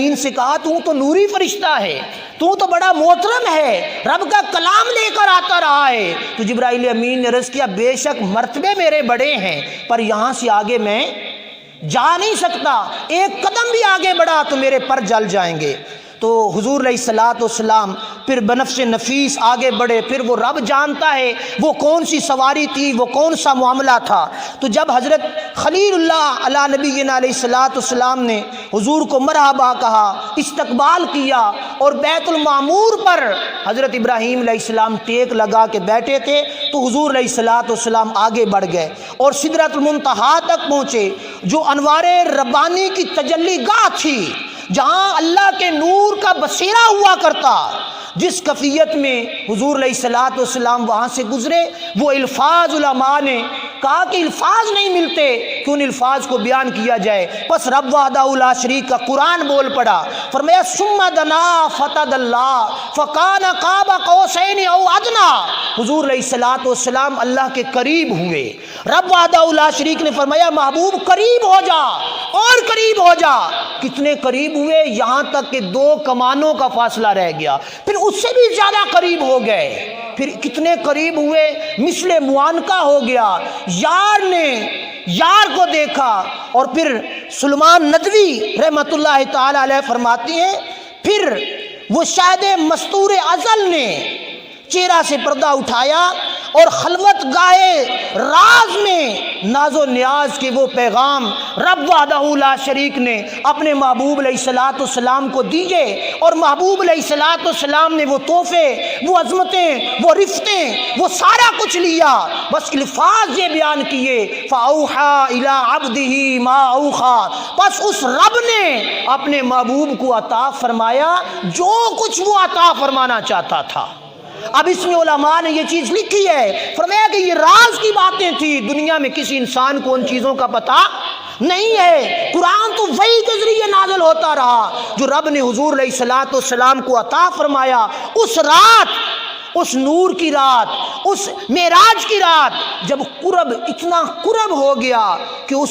ان سے کہا تو نوری فرشتہ ہے، تو بڑا محترم ہے، رب کا کلام لے کر آتا رہا ہے۔ تو جبرائیل امین نے عرض کیا بے شک مرتبے میرے بڑے ہیں، پر یہاں سے آگے میں جا نہیں سکتا، ایک قدم بھی آگے بڑھا تو میرے پر جل جائیں گے۔ تو حضور علیہ الصلوۃ والسلام پھر بنفس نفیس آگے بڑھے، پھر وہ رب جانتا ہے وہ کون سی سواری تھی، وہ کون سا معاملہ تھا۔ تو جب حضرت خلیل اللہ علیہ نبینا علیہ الصلوۃ والسلام نے حضور کو مرحبا کہا، استقبال کیا، اور بیت المعمور پر حضرت ابراہیم علیہ السلام ٹیک لگا کے بیٹھے تھے، تو حضور علیہ الصلوۃ والسلام آگے بڑھ گئے اور سدرۃ المنتہا تک پہنچے، جو انوار ربانی کی تجلی گاہ تھی، جہاں اللہ کے نور کا بصیرہ ہوا کرتا۔ جس کفیت میں حضور علیہ الصلوۃ والسلام وہاں سے گزرے، وہ الفاظ علماء نے کہا کہ الفاظ نہیں ملتے کہ ان الفاظ کو بیان کیا جائے، پس رب وحدہ لا شریک کا قرآن بول پڑا، فرمایا ثم دنا فتدلی فکان قاب قوسین او ادنی۔ حضور علیہ الصلوۃ والسلام اللہ کے قریب ہوئے، رب وحدہ لا شریک نے فرمایا محبوب قریب ہو جا اور قریب ہو جا۔ کتنے قریب ہوئے؟ یہاں تک کہ 2 کمانوں کا فاصلہ رہ گیا، پھر اس سے بھی زیادہ قریب ہو گئے، پھر کتنے قریب ہوئے؟ مثل معانقہ ہو گیا، یار نے یار کو دیکھا۔ اور پھر سلمان ندوی رحمۃ اللہ تعالی علیہ فرماتی ہیں، پھر وہ شاہد مستور ازل نے چہرہ سے پردہ اٹھایا اور خلوت گاہے راز میں ناز و نیاز کے وہ پیغام رب وحدہ لا شریک نے اپنے محبوب علیہ الصلوۃ والسلام کو دیے، اور محبوب علیہ الصلوۃ والسلام نے وہ تحفے، وہ عظمتیں، وہ رفتیں، وہ سارا کچھ لیا، بس الفاظ یہ بیان کیے فَأَوْحَىٰ إِلَىٰ عَبْدِهِ مَا أَوْحَىٰ۔ بس اس رب نے اپنے محبوب کو عطا فرمایا جو کچھ وہ عطا فرمانا چاہتا تھا۔ اب اس میں علماء نے یہ چیز لکھی ہے، فرمایا کہ یہ راز کی باتیں تھی، دنیا میں کسی انسان کو ان چیزوں کا پتہ نہیں ہے۔ قرآن تو وحی کے ذریعے نازل ہوتا رہا، جو رب نے حضور علیہ الصلوۃ والسلام کو عطا فرمایا اس رات، اس نور کی رات، اس معراج کی رات، جب قرب اتنا قرب ہو گیا کہ اس